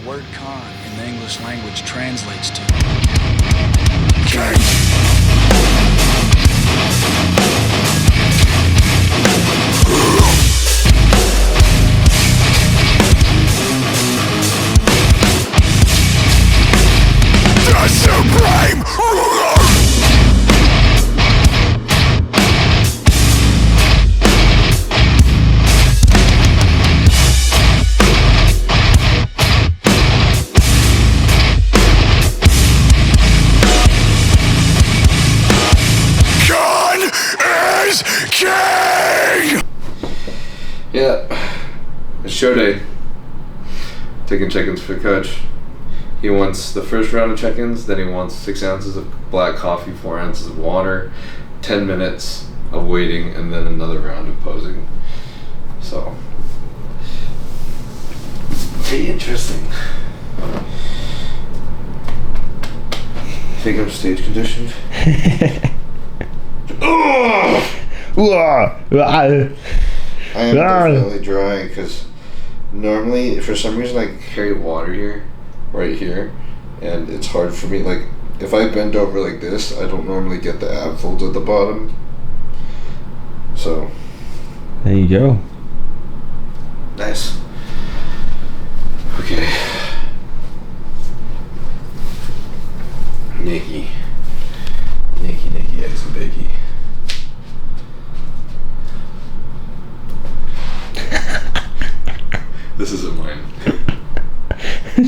word con in the English language translates to. The Supreme Ruler! King! Yeah, it's show day. Taking check-ins for Coach. He wants the first round of check-ins, then he wants 6 ounces of black coffee, 4 ounces of water, 10 minutes of waiting, and then another round of posing. So, pretty interesting. Think I'm stage conditioned? I am definitely dry because normally, for some reason, I carry water here, right here, and it's hard for me. Like, if I bend over like this, I don't normally get the ab folds at the bottom. So, there you go. Nice. Okay. Nikki, eggs and bakey. This isn't mine.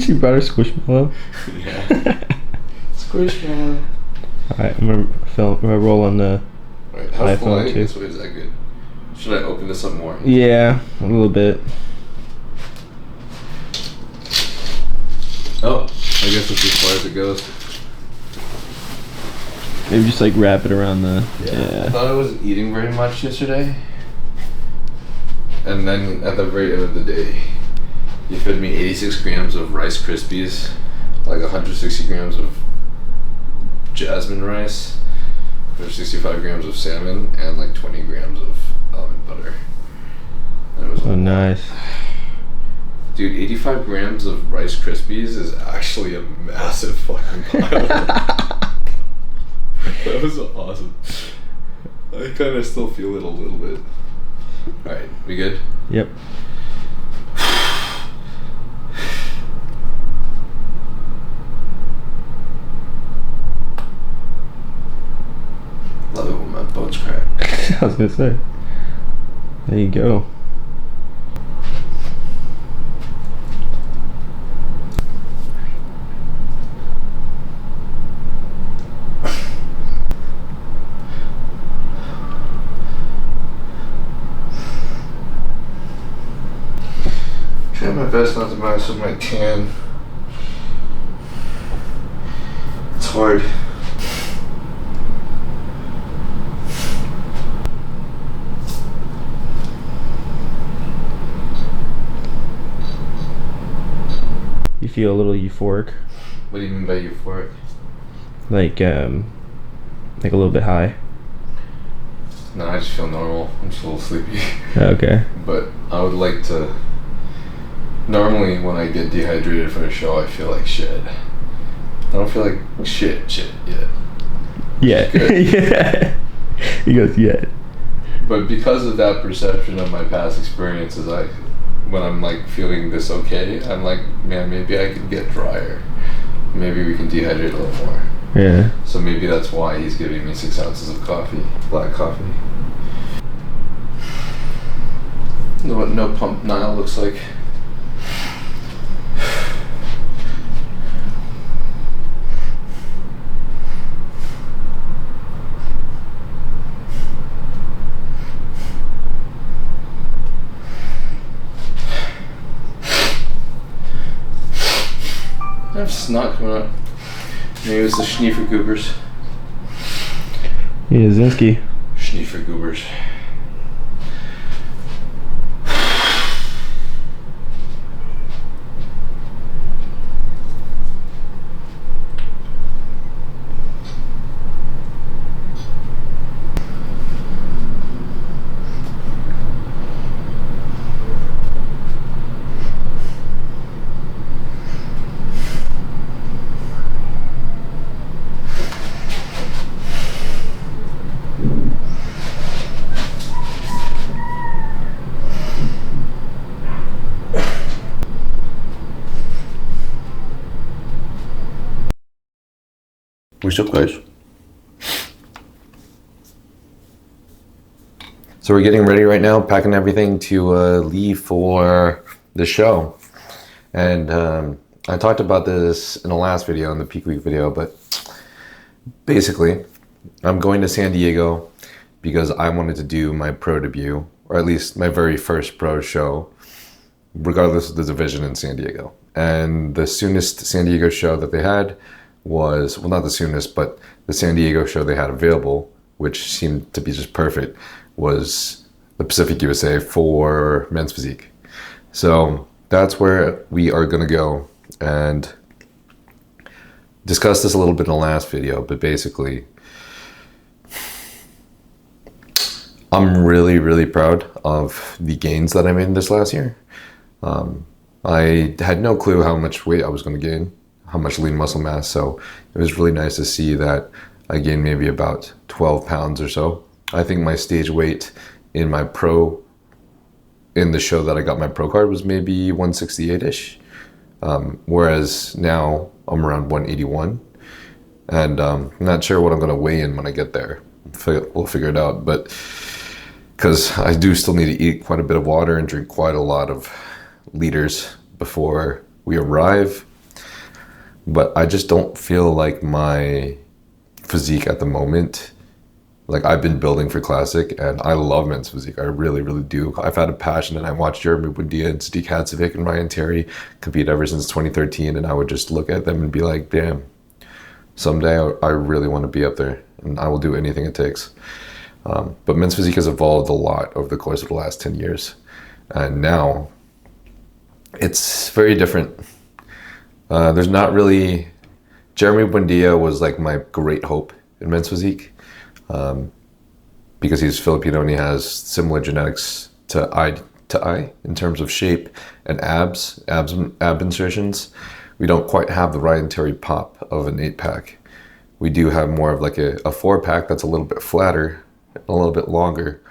She brought her squishmallow. Yeah. Squishmallow. Alright, I'm gonna roll on the Alright, how's iPhone flying too. this way? Is that good? Should I open this up more? Yeah, a little bit. Oh, I guess that's as far as it goes. Maybe just like wrap it around the. I thought I wasn't eating very much yesterday. And then at the very end of the day, you fed me 86 grams of Rice Krispies, like 160 grams of jasmine rice, 165 grams of salmon, and like 20 grams of almond butter. And it was nice. Dude, 85 grams of Rice Krispies is actually a massive fucking pile. That was awesome. I kind of still feel it a little bit. Alright, we good? Yep. Love it when my bones crack. I was gonna say. There you go. Trying my best not to mess with my tan. It's hard. You feel a little euphoric? What do you mean by euphoric? Like a little bit high. No, I just feel normal. I'm just a little sleepy. Okay. But I would like to. Normally, when I get dehydrated for a show, I feel like shit. I don't feel like shit yet. Yeah. Yeah. He goes, yeah. But because of that perception of my past experiences, when I'm like feeling this okay, I'm like, man, maybe I could get drier. Maybe we can dehydrate a little more. Yeah. So maybe that's why he's giving me 6 ounces of coffee, black coffee. Know what no pump Nile looks like? I have snot coming out. Maybe it's the Schneefer-Goobers. Yeah, Zinski. Schneefer-Goobers. What's up, guys? So we're getting ready right now, packing everything to leave for the show. And I talked about this in the last video, in the peak week video, but basically I'm going to San Diego because I wanted to do my pro debut, or at least my very first pro show, regardless of the division in San Diego. And the soonest San Diego show that they had was, well, not the soonest, but the San Diego show they had available, which seemed to be just perfect, was the Pacific USA for men's physique. So that's where we are going to go and discuss this a little bit in the last video, but basically I'm really, really proud of the gains that I made this last year. I had no clue how much weight I was going to gain, how much lean muscle mass, so it was really nice to see that I gained maybe about 12 pounds or so. I think my stage weight in my pro, in the show that I got my pro card, was maybe 168-ish, whereas now I'm around 181, and I'm not sure what I'm going to weigh in when I get there. We'll figure it out, but because I do still need to eat quite a bit of water and drink quite a lot of liters before we arrive, but I just don't feel like my physique at the moment. Like, I've been building for Classic, and I love men's physique. I really, really do. I've had a passion, and I watched Jeremy Buendia and Sadiq Hadzovic and Ryan Terry compete ever since 2013, and I would just look at them and be like, damn, someday I really want to be up there, and I will do anything it takes. But men's physique has evolved a lot over the course of the last 10 years, and now it's very different. There's not really... Jeremy Buendia was like my great hope in men's physique. Because he's Filipino and he has similar genetics to I in terms of shape and ab insertions. We don't quite have the Ryan Terry pop of an 8-pack. We do have more of like a 4-pack that's a little bit flatter, a little bit longer,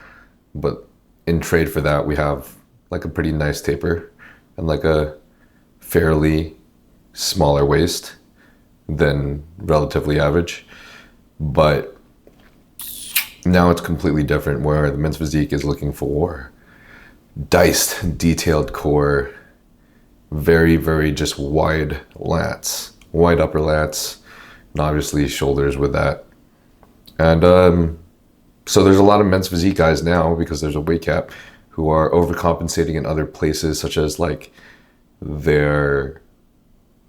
but in trade for that we have like a pretty nice taper and like a fairly smaller waist than relatively average. But now it's completely different, where the men's physique is looking for diced, detailed core, very, very just wide lats, wide upper lats, and obviously shoulders with that. And so there's a lot of men's physique guys now, because there's a weight cap, who are overcompensating in other places, such as like they're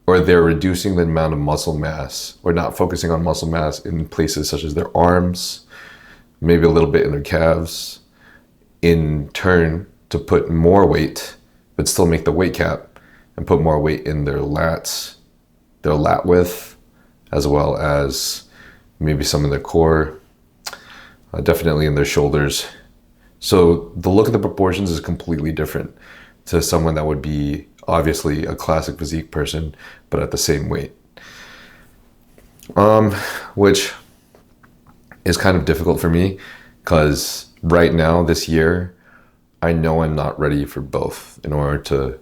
reducing the amount of muscle mass, or not focusing on muscle mass in places such as their arms, maybe a little bit in their calves, in turn to put more weight, but still make the weight cap, and put more weight in their lats, their lat width, as well as maybe some of their core, definitely in their shoulders. So the look of the proportions is completely different to someone that would be obviously a classic physique person, but at the same weight. Which is kind of difficult for me, because right now, this year, I know I'm not ready for both in order to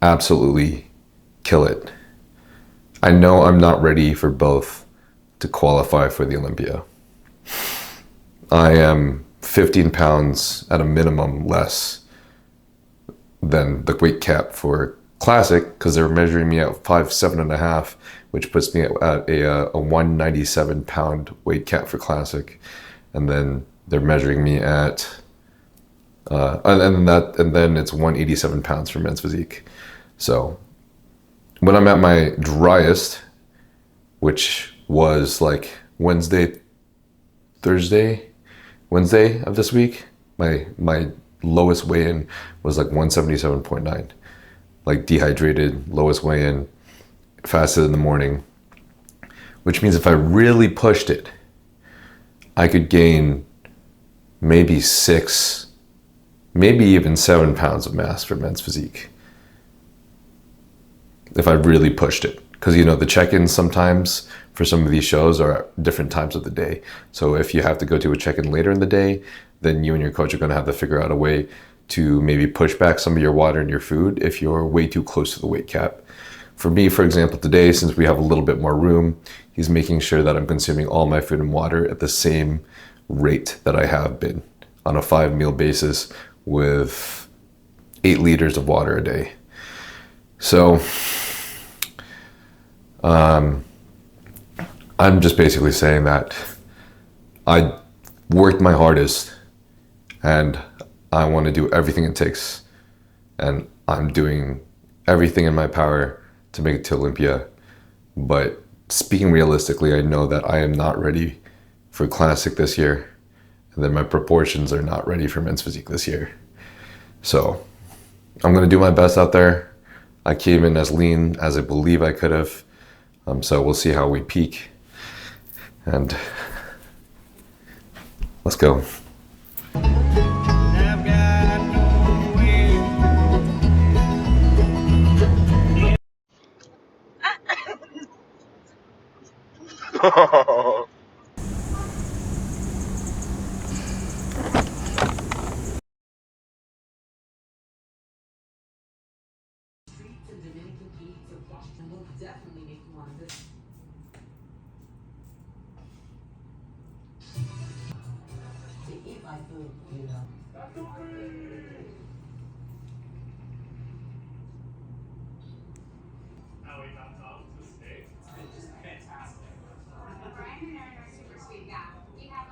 absolutely kill it. I know I'm not ready for both to qualify for the Olympia. I am 15 pounds at a minimum less than the weight cap for Classic, because they're measuring me at 5'7.5", which puts me at a 197 pound weight cap for Classic, and then they're measuring me at and then it's 187 pounds for men's physique. So when I'm at my driest, which was like Wednesday of this week, my lowest weigh-in was like 177.9. Like dehydrated, lowest weigh-in, fasted in the morning, which means if I really pushed it, I could gain maybe 6, maybe even 7 pounds of mass for men's physique. If I really pushed it. Because, you know, the check-ins sometimes for some of these shows are at different times of the day. So if you have to go to a check-in later in the day, then you and your coach are going to have to figure out a way to maybe push back some of your water and your food if you're way too close to the weight cap for me, for example, today, since we have a little bit more room, he's making sure that I'm consuming all my food and water at the same rate that I have been on a 5-meal basis with 8 liters of water a day. So I'm just basically saying that I worked my hardest and I want to do everything it takes, and I'm doing everything in my power to make it to Olympia. But speaking realistically, I know that I am not ready for Classic this year, and that my proportions are not ready for men's physique this year. So I'm going to do my best out there. I came in as lean as I believe I could have. So we'll see how we peak. And let's go.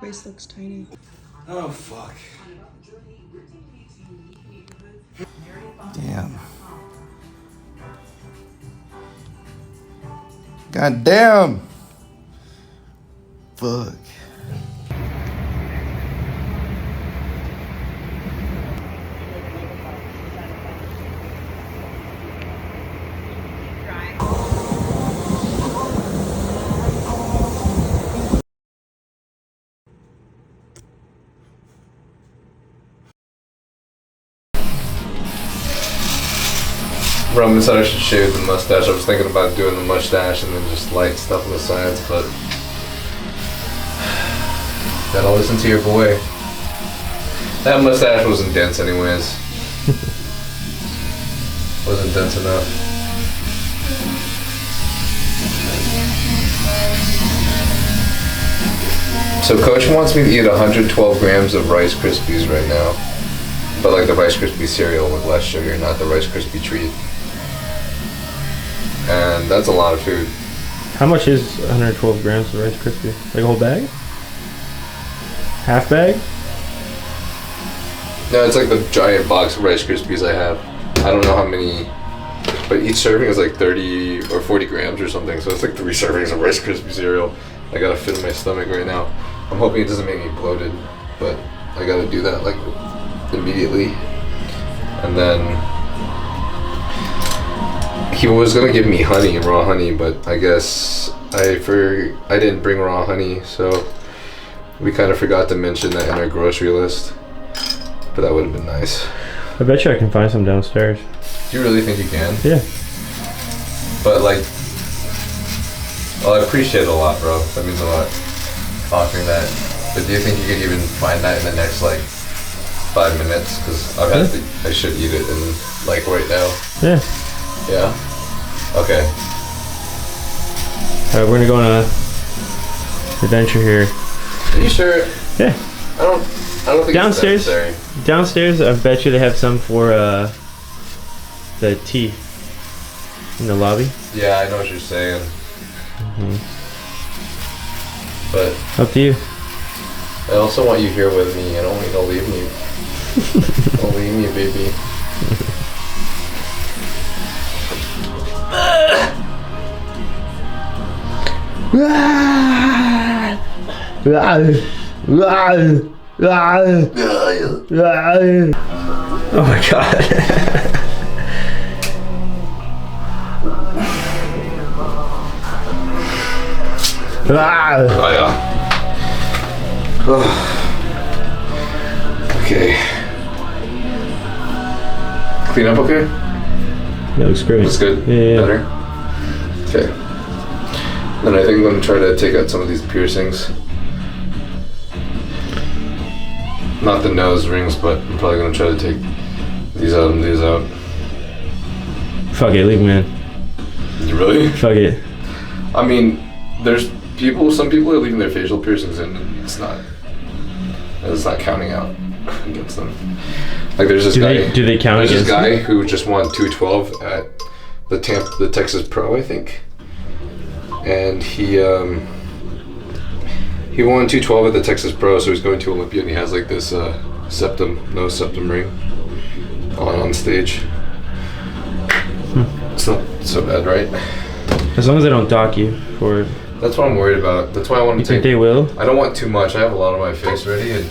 Waist looks tiny. Oh, fuck. Damn. God damn. Fuck. Roman said I should shave the mustache. I was thinking about doing the mustache and then just light stuff on the sides, but gotta listen to your boy. That mustache wasn't dense anyways. Wasn't dense enough. So Coach wants me to eat 112 grams of Rice Krispies right now. But like the Rice Krispie cereal with less sugar, not the Rice Krispie treat. And that's a lot of food. How much is 112 grams of Rice Krispie? Like a whole bag? Half bag? No, it's like the giant box of Rice Krispies I have. I don't know how many, but each serving is like 30 or 40 grams or something. So it's like 3 servings of Rice Krispie cereal. I gotta fit in my stomach right now. I'm hoping it doesn't make me bloated, but I gotta do that like immediately. And then he was gonna give me honey, raw honey, but I guess I didn't bring raw honey, so we kind of forgot to mention that in our grocery list. But that would have been nice. I bet you I can find some downstairs. Do you really think you can? Yeah. But like, well, I appreciate it a lot, bro. That means a lot. Offering that. But do you think you could even find that in the next like 5 minutes? Because I should eat it in like right now. Yeah. Yeah. Okay. Alright, we're gonna go on a adventure here. Are you sure? Yeah. I don't think Downstairs. it's necessary. Downstairs, I bet you they have some for the tea in the lobby. Yeah, I know what you're saying. But Up to you. I also want you here with me. I don't want you to leave me. Don't leave me, baby. Oh my god. Oh yeah. Okay. Clean up okay? That looks great. Looks good? Yeah. Better? Okay. Then I think I'm going to try to take out some of these piercings. Not the nose rings, but I'm probably going to try to take these out and these out. Fuck it, leave them in. Really? Fuck it. I mean, some people are leaving their facial piercings in, and it's not counting out against them. Like there's this guy. Do they count There's against this guy them? who just won 212 at the Texas Pro, I think, and he won 212 at the Texas Pro, so he's going to Olympia, and he has like this no septum ring on stage. It's not so bad, right? As long as they don't dock you for it. That's what I'm worried about. That's why I want to You think they will? I don't want too much. I have a lot on my face already, and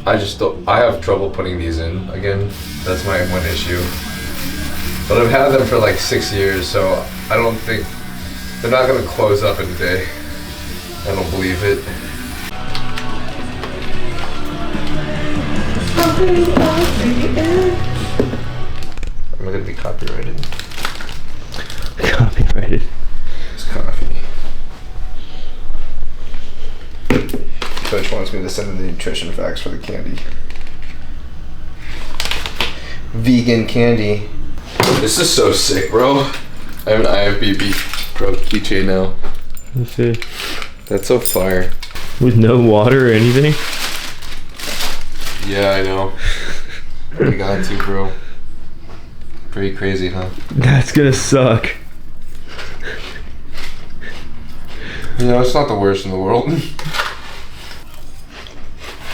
I have trouble putting these in again. That's my one issue. But I've had them for like 6 years, so I don't think they're not gonna close up in a day. I don't believe it. Am I gonna be copyrighted? Copyrighted. It's coffee. Coach wants me to send in the nutrition facts for the candy. Vegan candy. This is so sick, bro. I have an IFBB Pro keychain now. Let's see. That's so fire. With no water or anything? Yeah, I know. I got to, bro. Pretty crazy, huh? That's gonna suck. You know, it's not the worst in the world.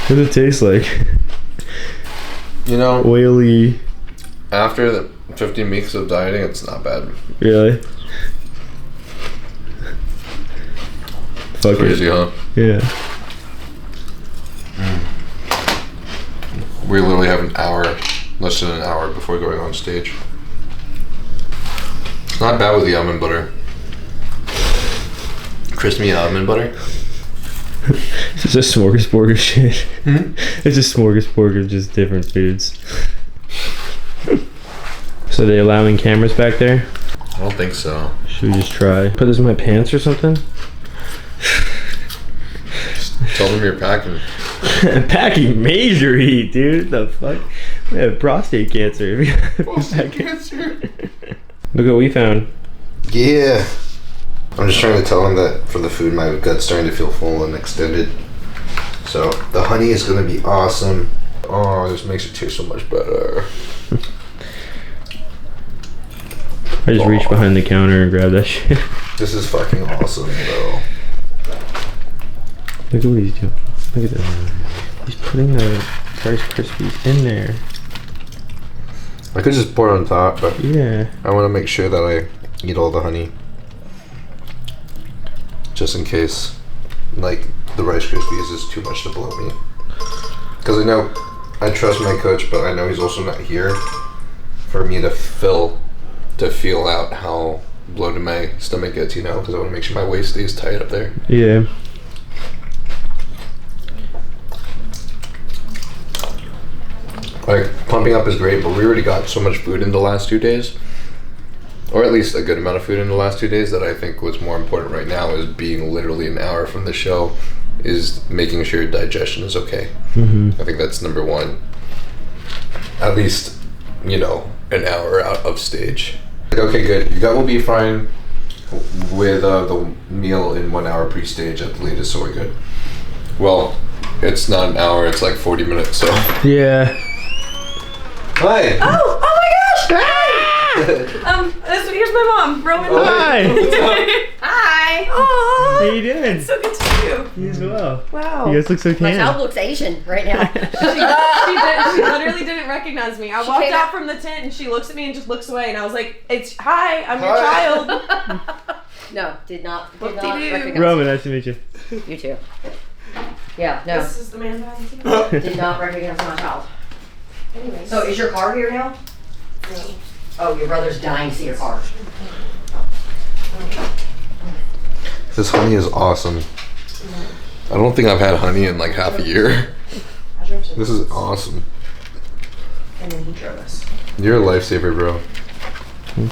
What does it taste like? You know, Oily. after the 15 weeks of dieting, it's not bad. Really? Fuck Crazy, it. huh? Yeah. We literally have an hour, less than an hour before going on stage. It's not bad with the almond butter. Crispy almond butter. It's just a smorgasbord of shit. Hmm? It's a smorgasbord of just different foods. So they allowing cameras back there? I don't think so. Should we just try? Put this in my pants or something? Tell them you're packing. Packing major heat, dude. The fuck? I have prostate cancer. Cancer. Look what we found. Yeah. I'm just trying to tell him that for the food, my gut's starting to feel full and extended. So the honey is gonna be awesome. Oh, this makes it taste so much better. I just reached behind the counter and grabbed that shit. This is fucking awesome, bro. Look at what he's doing. Look at that. He's putting the Rice Krispies in there. I could just pour it on top, but Yeah. I want to make sure that I eat all the honey. Just in case, like, the Rice Krispies is too much to blow me. Because I trust my coach, but I know he's also not here for me to feel out how bloated my stomach gets, you know, because I want to make sure my waist stays tight up there. Yeah. Like, pumping up is great, but we already got so much food in the last 2 days, or at least a good amount of food in the last 2 days, that I think what's more important right now is being literally an hour from the show, is making sure digestion is okay. Mm-hmm. I think that's number one. At least, you know, an hour out of stage. Like, okay, good. Your gut will be fine with the meal in 1 hour pre-stage at the latest, so we're good. Well, it's not an hour, it's like 40 minutes, so. Yeah. Hi! Oh my gosh! Hi! Here's my mom, Roman. Hi. Hi! How Aww! you doing? So good to see you. You as well. Wow. You guys look so My child tan. looks Asian right now. She literally didn't recognize me. I walked came out out- from the tent and she looks at me and just looks away and I was like, hi, I'm your child. No, did not Whoop-de-doo. recognize Roman, nice to meet you. you too. Yeah, no, This is the man behind the team. did not recognize my child. Anyways. So is your car here now? No. Oh, your brother's dying to see your car. This honey is awesome. I don't think I've had honey in like half a year. I drove to This is awesome. and then he drove us. You're a lifesaver, bro.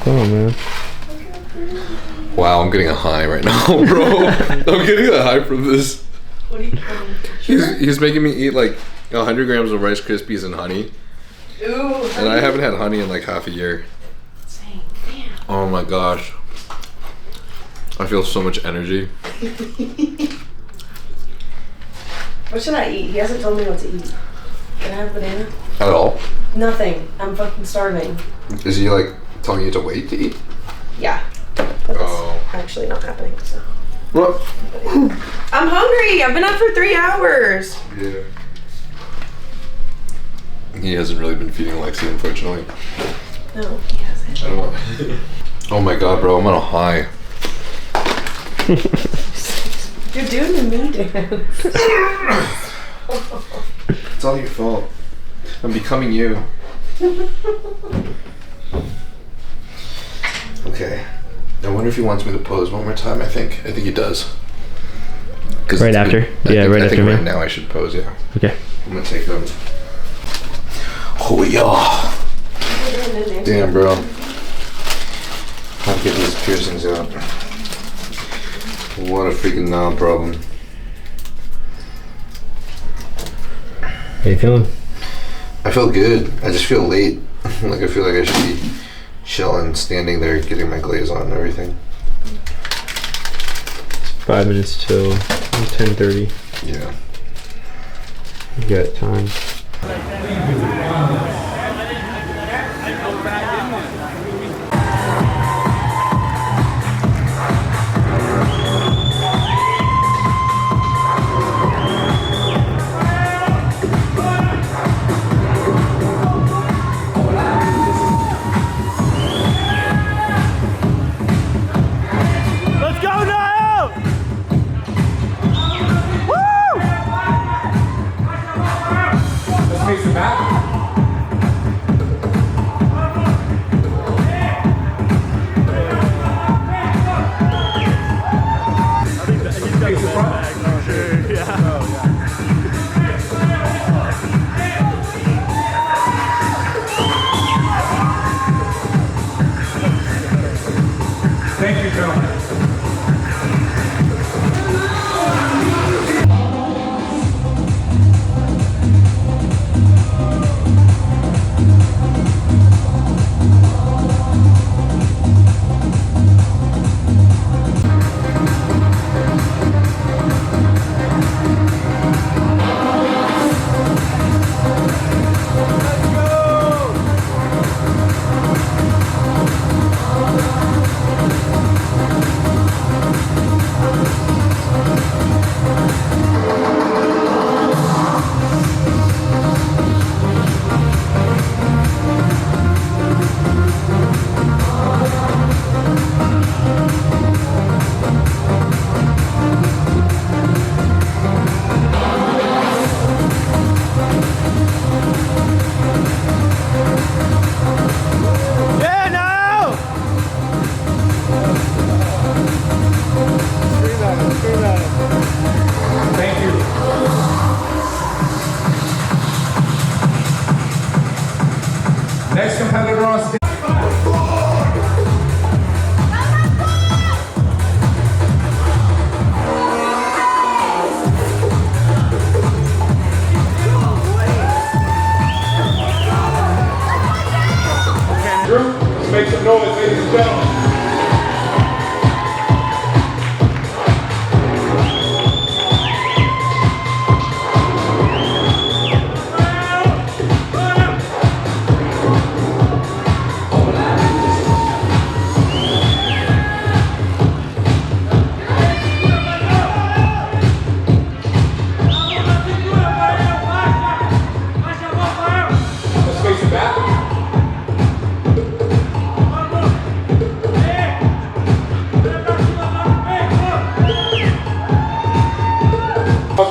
Come on, man. Wow, I'm getting a high right now, bro. I'm getting a high from this. What do you He's making me eat like 100 grams of Rice Krispies and honey. Ooh. And I haven't had honey in like half a year. Dang, damn. Oh my gosh. I feel so much energy. What should I eat? He hasn't told me what to eat. Can I have banana? At all? Nothing. I'm fucking starving. Is he like telling you to wait to eat? Yeah. But that's actually not happening, so. What? I'm hungry. I've been up for 3 hours. Yeah. He hasn't really been feeding Lexi, unfortunately. No, he hasn't. I don't know. Oh my god, bro, I'm on a high. You're doing the me dance. It's all your fault. I'm becoming you. Okay. I wonder if he wants me to pose one more time. I think he does. Right after? Yeah, right after me. Right now I should pose, yeah. Okay. I'm gonna take them. Oh yeah. Damn, bro. I'm getting these piercings out. What a freaking knob problem. How you feeling? I feel good. I just feel late. Like I feel like I should be chilling, standing there, getting my glaze on and everything. 5 minutes till 10:30. Yeah. You got time. Thank you, gentlemen. Thank you. Next competitor on stage. Let's make some noise, ladies and gentlemen. Let's face it back.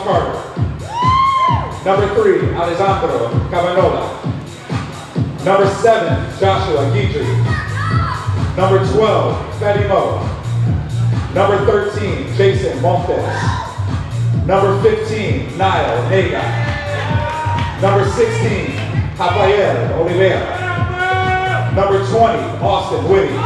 Carter. Number 3, Alessandro Cavanola. Number 7, Joshua Guidry. Number 12, Fetty Mo. Number 13, Jason Montes. Number 15, Niall Nega. Number 16, Rafael Oliveira. Number 20, Austin Whitty.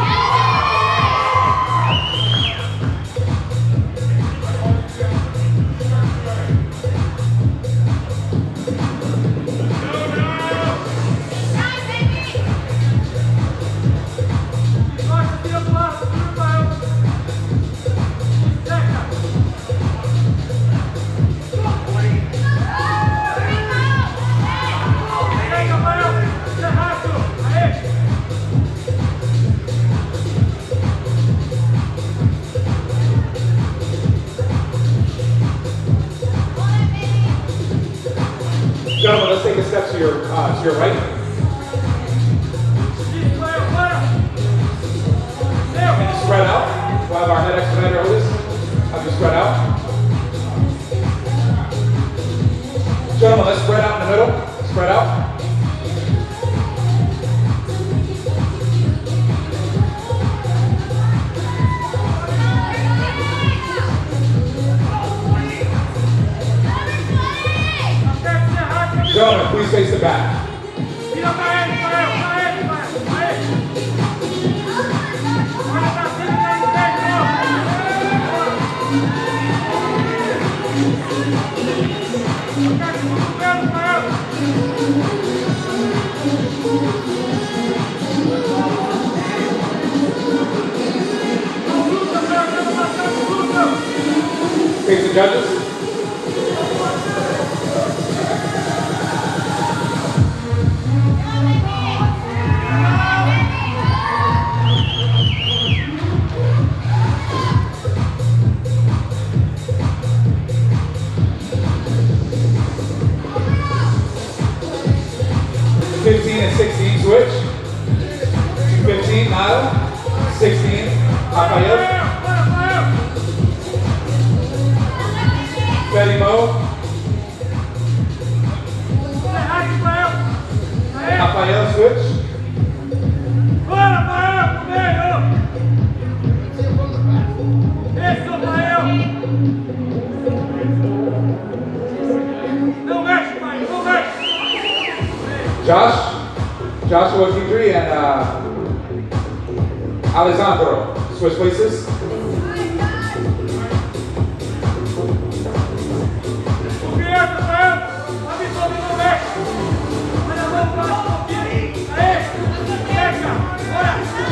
spread out. We'll have our head expediter hold us. Have you spread out. Gentlemen, let's spread out in the middle. Spread out. Gentlemen, please face the back. Face the judges. And 16 switch. 15 Nile. 16 Rafael. Betty Mo. Rafael switch. Joshua Kidri and Alessandro. Switch places.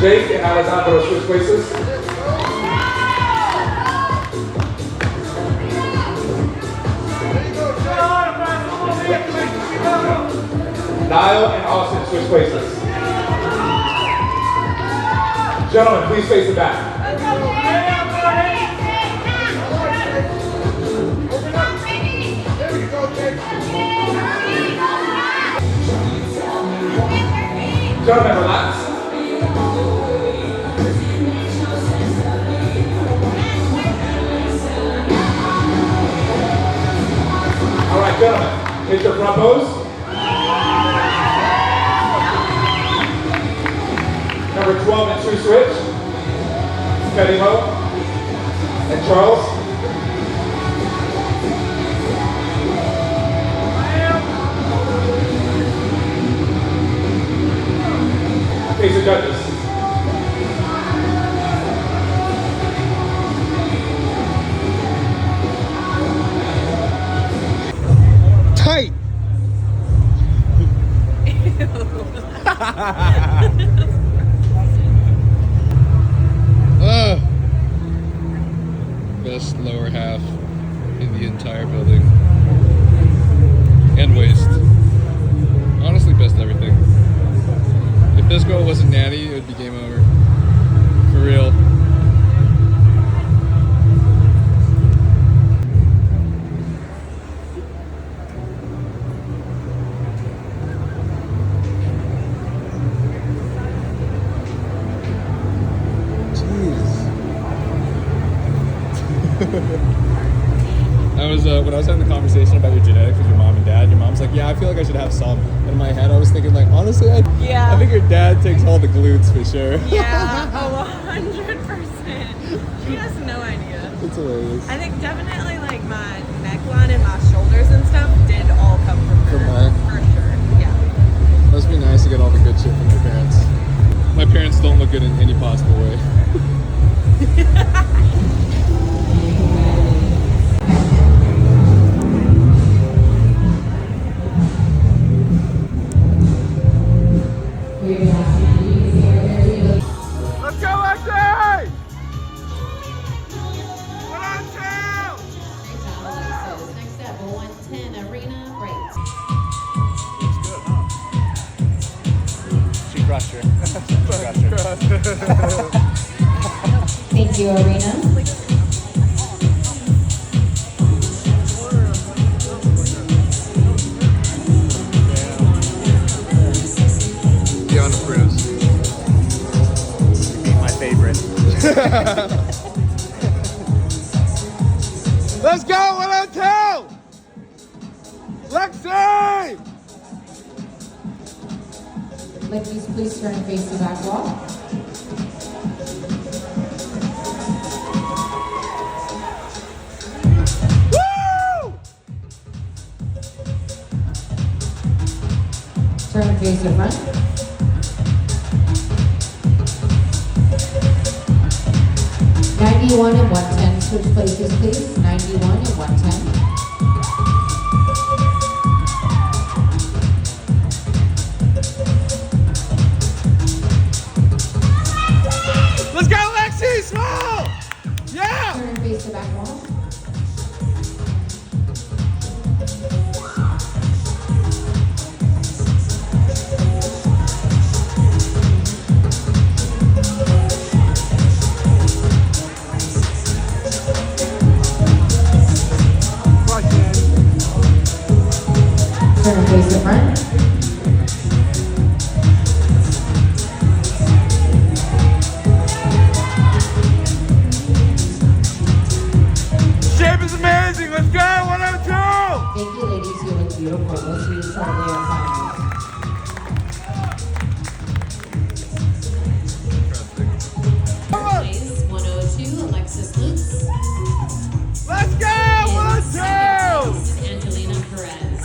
Jake and Alessandro switch places. Niall and Austin switch places. Gentlemen, please face the back. Gentlemen, relax. All right, gentlemen, hit your front pose. Number 12 and 2 switch. Petty Mo and Charles. Face the judges. Tight. Best lower half in the entire building. And waist. Honestly, best everything. If this girl wasn't Nanny, it would be game over. For real. When I was having the conversation about your genetics with your mom and dad, your mom's like, yeah, I feel like I should have some. And in my head, I was thinking, like, honestly, I think your dad takes all the glutes for sure. Yeah, 100%. She has no idea. It's hilarious. I think definitely like my neckline and my shoulders and stuff did all come from her. From her? For sure, yeah. Must be nice to get all the good shit from your parents. My parents don't look good in any possible way. Let's go, Lexi! Next up, 110 arena break. She crushed her. Thank you, arena. My favorite. Let's go, 102! Lexi! Ladies, please turn and face the back wall. Woo! Turn and face the front. '91 and 110. Switch places, please. 91 and 110. Let's go, Lexi! Small! Yeah! Turn and face the back wall. Turn and face the front. Shape is amazing! Let's go, 102! Thank you, ladies. You look beautiful. We'll see you Saturday at 5. Place 102, Alexis Lutz. Let's go, 102! Angelina Perez.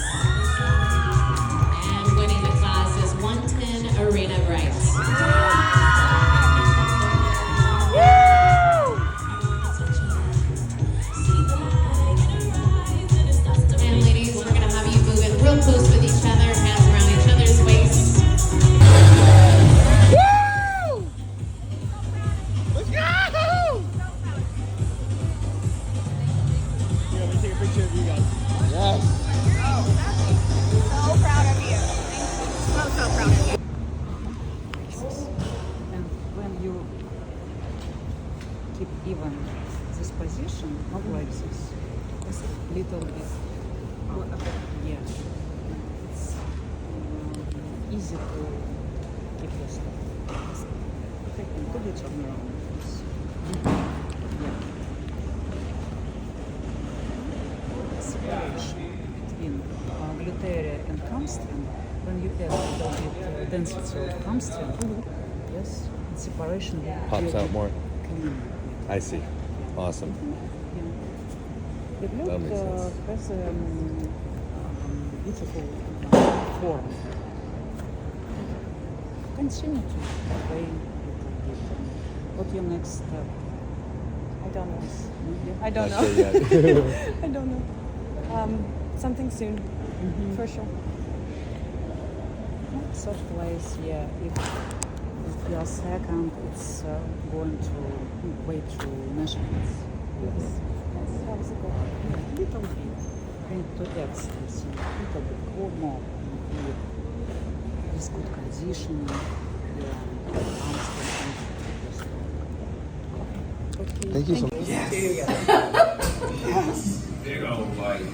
And winning the class is 110, Arena Bright. And ladies, we're gonna have you moving real close with each other, hands around each other's waists. Woo! Let's go! Yeah, let me take a picture of you guys. Yes. So proud of you. So proud of you. And when you keep even this position, not like this, it's a little bit, yeah, it's easy to keep yourself. Okay, and do the turn around. Yeah. Separation between gluteal and hamstring. When you have a little bit density of hamstring, yes, and separation Pops out more. clean. I see. Awesome. The glute That makes sense. has a beautiful form. Continue to play. What's your next step? I don't know. I Not don't know. sure yet. I don't know. Something soon, for sure. Third place, yeah. If you're second, it's going to wait to measurements. Yes. That was a goal. Little bit. Going to add something. Little bit more. With good conditioning. Yeah. Thank you so much. Big old bite.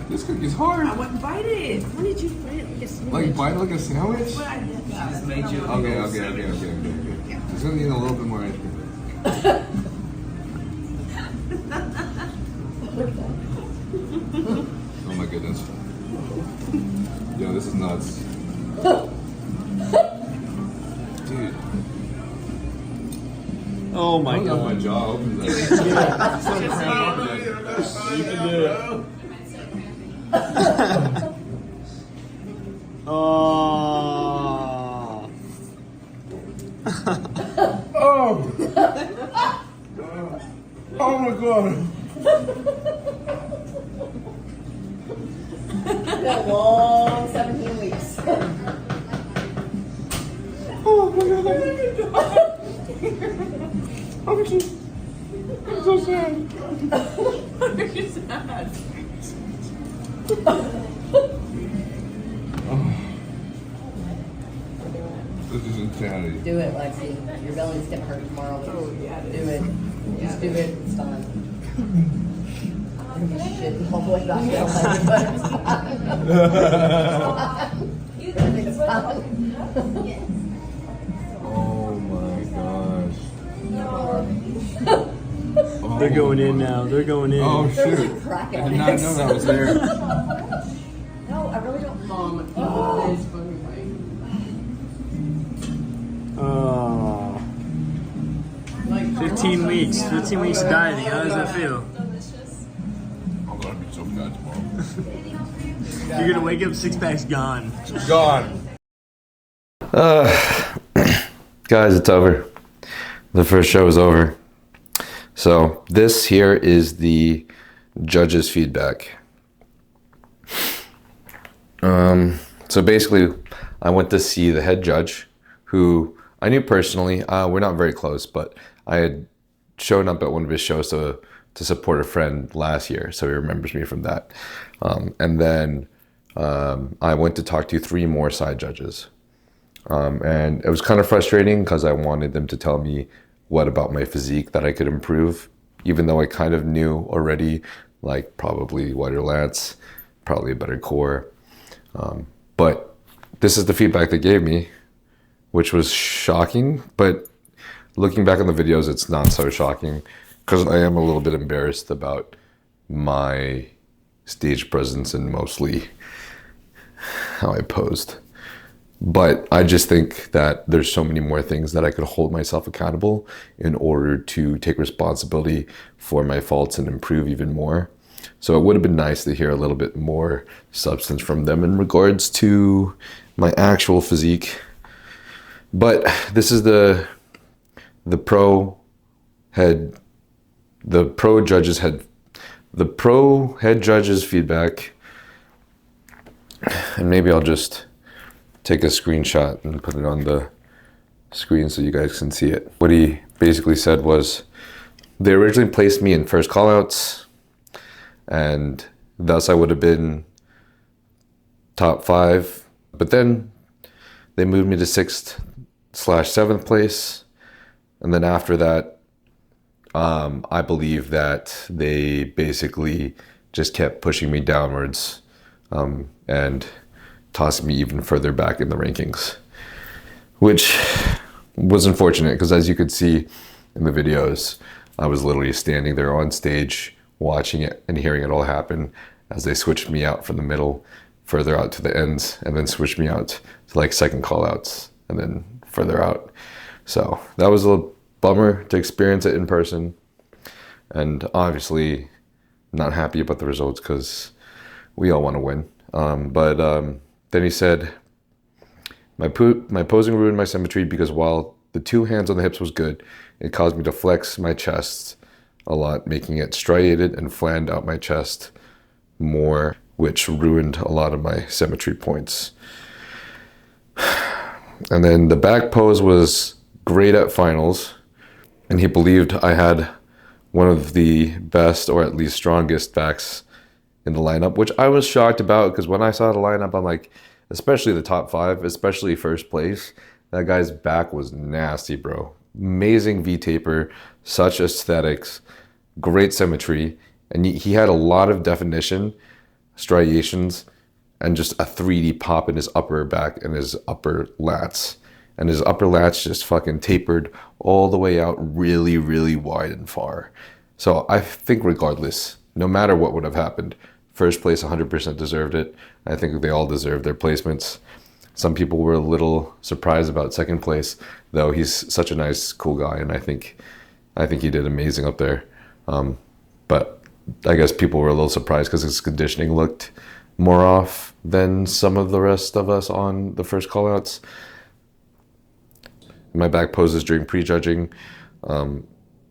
This cookie's hard. I wouldn't bite it. When did you bite it? Like a sandwich? Like bite like a sandwich? What I did. Just made you. Okay. Just gonna need a little bit more ice cream. Oh my goodness. Yo, this is nuts. Dude. Oh I my don't know if god. my jaw opens up. You can do it. Oh. Oh! Oh my god! That long 17 weeks. Oh my god! I'm so sad. What are you sad? This is insanity. Do it, Lexi. Your belly's gonna hurt tomorrow. Oh, yeah, it Do is. it. Just do it. It's done. Shit, all the way back down. It's done. Oh my gosh. They're going in now. They're going in. Oh shoot! I did not know that was there. No, I really don't. Mom, this funny. Oh. 15 weeks. 15 weeks of dieting. How does that feel? I'm gonna be so fat tomorrow. You're gonna wake up 6-pack's gone. Gone. Guys, it's over. The first show is over. So this here is the judges' feedback. So basically, I went to see the head judge, who I knew personally. We're not very close, but I had shown up at one of his shows to support a friend last year, so he remembers me from that. And then I went to talk to 3 more side judges. And it was kind of frustrating because I wanted them to tell me what about my physique that I could improve, even though I kind of knew already, like probably wider lats, probably a better core. But this is the feedback they gave me, which was shocking. But looking back on the videos, it's not so shocking because I am a little bit embarrassed about my stage presence and mostly how I posed. But I just think that there's so many more things that I could hold myself accountable in order to take responsibility for my faults and improve even more. So it would have been nice to hear a little bit more substance from them in regards to my actual physique. But this is the pro head judge's feedback. And maybe I'll just take a screenshot and put it on the screen so you guys can see it. What he basically said was, they originally placed me in first callouts, and thus I would have been top 5, but then they moved me to 6th/7th place, and then after that, I believe that they basically just kept pushing me downwards and tossing me even further back in the rankings, which was unfortunate because, as you could see in the videos, I was literally standing there on stage watching it and hearing it all happen as they switched me out from the middle further out to the ends, and then switched me out to like second call outs and then further out. So that was a little bummer to experience it in person, and obviously not happy about the results because we all want to win. Then he said, my posing ruined my symmetry because while the 2 hands on the hips was good, it caused me to flex my chest a lot, making it striated and flanned out my chest more, which ruined a lot of my symmetry points. And then the back pose was great at finals, and he believed I had one of the best, or at least strongest, backs in the lineup, which I was shocked about because when I saw the lineup, I'm like, especially the top 5, especially first place, that guy's back was nasty, bro. Amazing V-taper, such aesthetics, great symmetry, and he had a lot of definition, striations, and just a 3D pop in his upper back and his upper lats. And his upper lats just fucking tapered all the way out really, really wide and far. So I think regardless, no matter what would have happened, first place 100% deserved it. I think they all deserved their placements. Some people were a little surprised about second place, though he's such a nice, cool guy, and I think he did amazing up there. But I guess people were a little surprised because his conditioning looked more off than some of the rest of us on the first callouts. My back poses during prejudging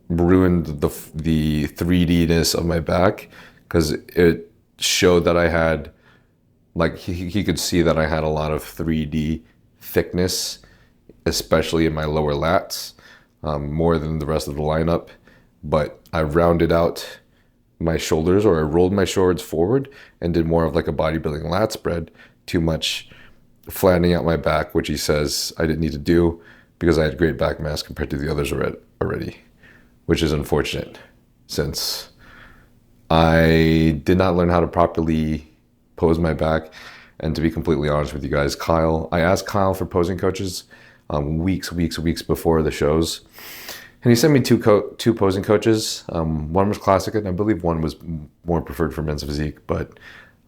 ruined the 3D-ness of my back because it showed that I had, like, he could see that I had a lot of 3D thickness, especially in my lower lats, more than the rest of the lineup. But I rounded out my shoulders, or I rolled my shoulders forward and did more of like a bodybuilding lat spread, too much flattening out my back, which he says I didn't need to do because I had great back mass compared to the others already, which is unfortunate since I did not learn how to properly pose my back. And to be completely honest with you guys, I asked Kyle for posing coaches weeks before the shows. And he sent me two posing coaches. One was classic, and I believe one was more preferred for men's physique, but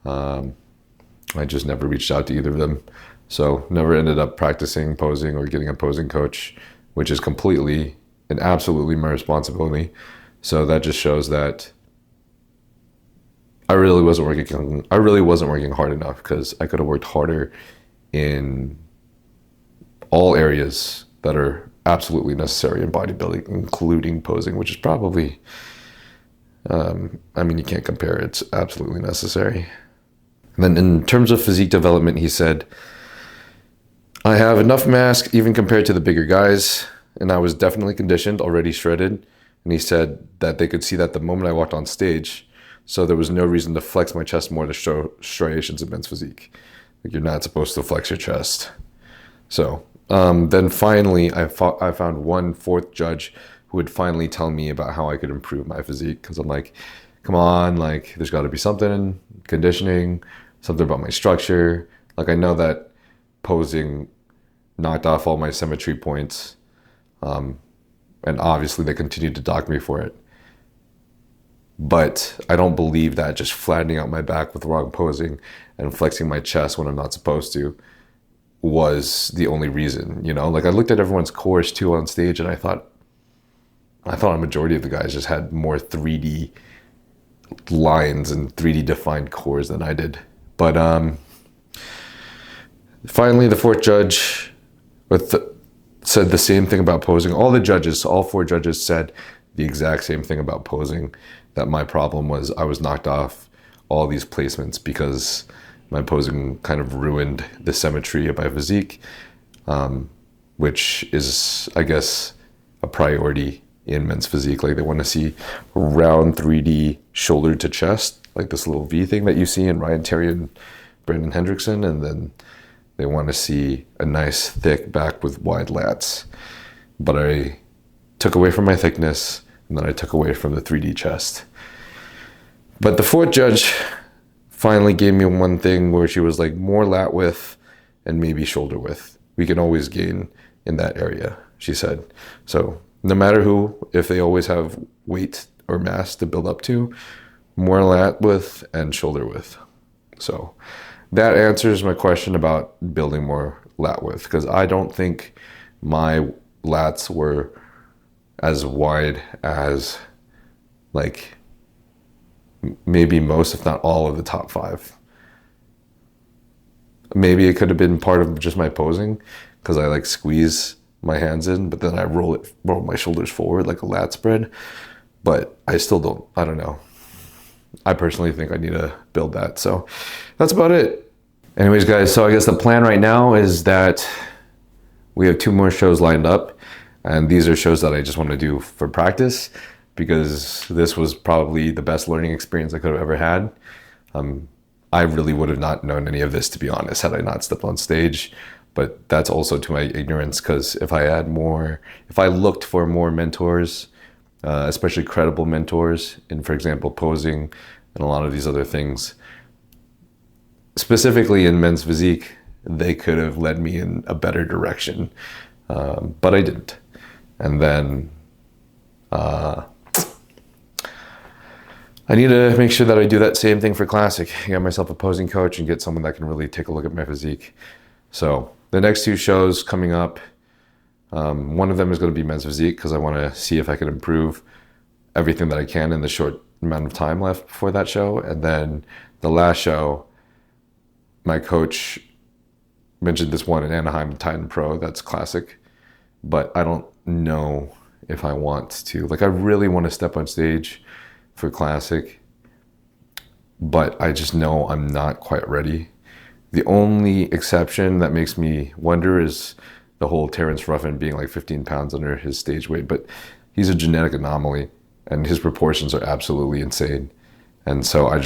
I just never reached out to either of them. So never ended up practicing posing or getting a posing coach, which is completely and absolutely my responsibility. So that just shows that I really wasn't working hard enough, because I could have worked harder in all areas that are absolutely necessary in bodybuilding, including posing, which is probably, you can't compare. It's absolutely necessary. And then in terms of physique development, he said, I have enough mass even compared to the bigger guys, and I was definitely conditioned, already shredded. And he said that they could see that the moment I walked on stage, so there was no reason to flex my chest more to show striations of men's physique. Like, you're not supposed to flex your chest. So then finally, I found one fourth judge who would finally tell me about how I could improve my physique, because I'm like, come on, like, there's got to be something, conditioning, something about my structure. Like, I know that posing knocked off all my symmetry points, and obviously they continued to dock me for it. But I don't believe that just flattening out my back with wrong posing and flexing my chest when I'm not supposed to was the only reason, you know? Like, I looked at everyone's cores too on stage, and I thought a majority of the guys just had more 3D lines and 3D defined cores than I did. But finally, the fourth judge said the same thing about posing. All four judges said the exact same thing about posing, that my problem was I was knocked off all these placements because my posing kind of ruined the symmetry of my physique, which is, I guess, a priority in men's physique. Like, they want to see round 3D shoulder to chest, like this little V thing that you see in Ryan Terry and Brandon Hendrickson, and then they want to see a nice thick back with wide lats. But I took away from my thickness, and then I took away from the 3D chest. But the fourth judge finally gave me one thing where she was like, more lat width and maybe shoulder width. We can always gain in that area, she said. So no matter who, if they always have weight or mass to build up to, more lat width and shoulder width. So that answers my question about building more lat width, because I don't think my lats were as wide as, like, maybe most, if not all, of the top 5. Maybe it could have been part of just my posing, because I like squeeze my hands in, but then I roll my shoulders forward like a lat spread. But I still I don't know. I personally think I need to build that. So that's about it. Anyways, guys, so I guess the plan right now is that we have 2 more shows lined up, and these are shows that I just want to do for practice, because this was probably the best learning experience I could have ever had. I really would have not known any of this, to be honest, had I not stepped on stage. But that's also to my ignorance, because if I looked for more mentors, especially credible mentors in, for example, posing and a lot of these other things, specifically in men's physique, they could have led me in a better direction. But I didn't. And then I need to make sure that I do that same thing for classic. Get myself a posing coach and get someone that can really take a look at my physique. So the next 2 shows coming up, one of them is going to be men's physique, because I want to see if I can improve everything that I can in the short amount of time left before that show. And then the last show, my coach mentioned this one in Anaheim, Titan Pro, that's classic. But I don't know if I want to. Like, I really want to step on stage for classic, but I just know I'm not quite ready. The only exception that makes me wonder is the whole Terrence Ruffin being like 15 pounds under his stage weight, but he's a genetic anomaly and his proportions are absolutely insane. And so I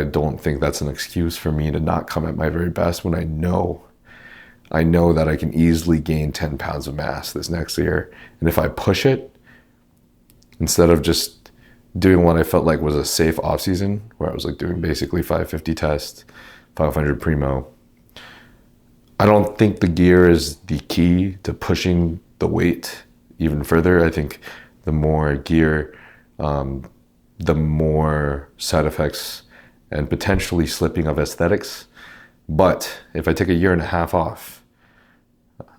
don't think that's an excuse for me to not come at my very best, when I know that I can easily gain 10 pounds of mass this next year. And if I push it, instead of just doing what I felt like was a safe off season, where I was like doing basically 550 test, 500 primo, I don't think the gear is the key to pushing the weight even further. I think the more gear, the more side effects and potentially slipping of aesthetics. But if I take a year and a half off,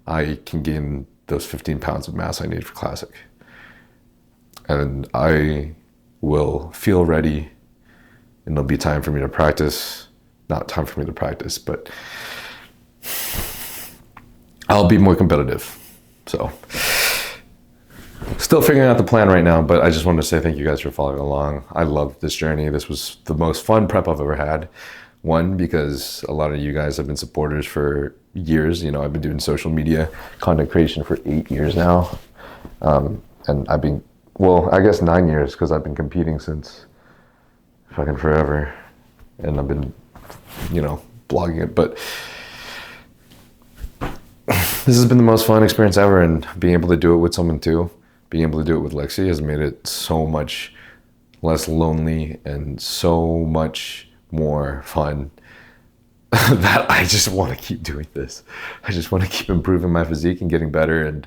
I can gain those 15 pounds of mass I need for Classic. And I will feel ready, and it'll be time for me to practice. Not time for me to practice, but I'll be more competitive. So still figuring out the plan right now, but I just wanted to say thank you guys for following along. I love this journey. This was the most fun prep I've ever had. One, because a lot of you guys have been supporters for years. You know, I've been doing social media content creation for 8 years now. And I've been, well, I guess 9 years, because I've been competing since fucking forever. And I've been, you know, blogging it. But this has been the most fun experience ever, and being able to do it with someone too, being able to do it with Lexi has made it so much less lonely and so much more fun that I just want to keep doing this. I just want to keep improving my physique and getting better, and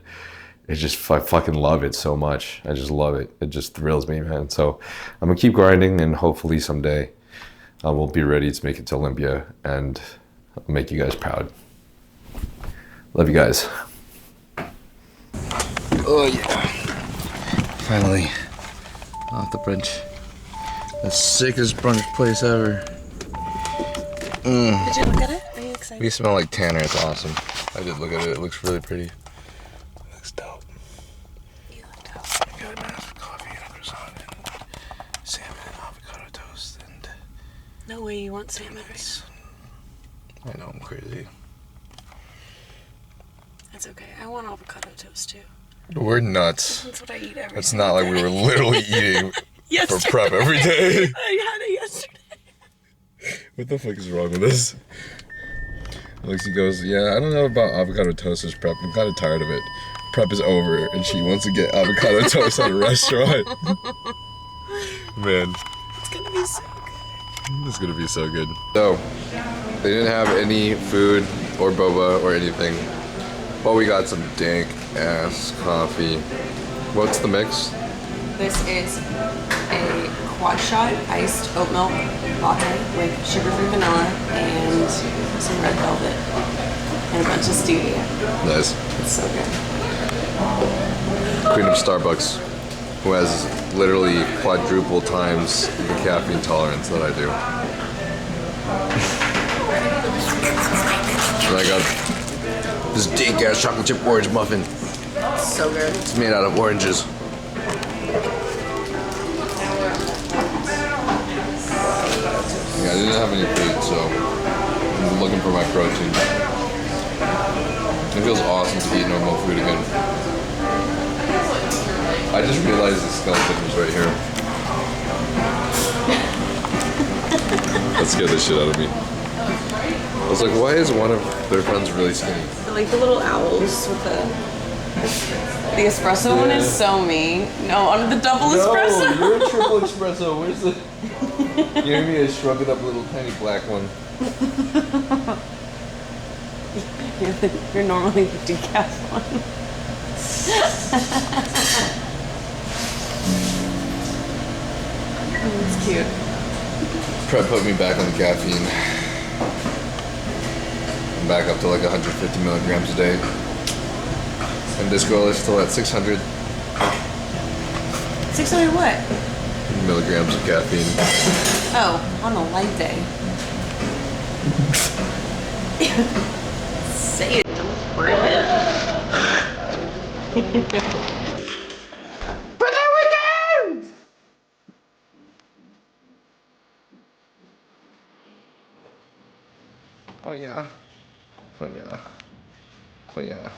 it's just, I fucking love it so much. I just love it. It just thrills me, man. So I'm gonna keep grinding, and hopefully someday I will be ready to make it to Olympia and make you guys proud. Love you guys. Oh yeah. Finally off the brunch. The sickest brunch place ever. Did you look at it? Are you excited? We smell like Tanner. It's awesome. I did look at it. It looks really pretty. It looks dope. You look dope. Got a massive coffee and a croissant and salmon and avocado toast and... No way you want salmon right now. I know, I'm crazy. That's okay. I want avocado toast too. We're nuts. That's what I eat every It's single not like day. we were literally eating for Yesterday. prep every day. I had it yesterday. What the fuck is wrong with this? Lexi goes, yeah, I don't know about avocado toast as prep. I'm kind of tired of it. Prep is over, and she wants to get avocado toast at a restaurant. Man. It's gonna be so good. It's gonna be so good. So, they didn't have any food or boba or anything, but we got some dank ass coffee. What's the mix? This is a quad shot iced oat milk latte with sugar-free vanilla and some red velvet and a bunch of stevia. Nice. It's so good. Queen of Starbucks, who has literally quadruple times the caffeine tolerance that I do. And I got this dank ass chocolate chip orange muffin. So good. It's made out of oranges. Yeah, I didn't have any food, so I'm looking for my protein. It feels awesome to eat normal food again. I just realized the skeleton was right here. That scared the shit out of me. I was like, why is one of their friends really skinny? Like the little owls with the espresso one is so mean. No, on the double espresso. No, you're a triple espresso. Where's the... You hear me a shrugged up little tiny black one. You're normally the decaf one. It's cute. Prep put me back on the caffeine. I'm back up to like 150 milligrams a day. And this girl is still at 600 600 what? milligrams of caffeine. Oh, on a light day. Say it, don't worry Oh yeah. Oh yeah. Oh yeah.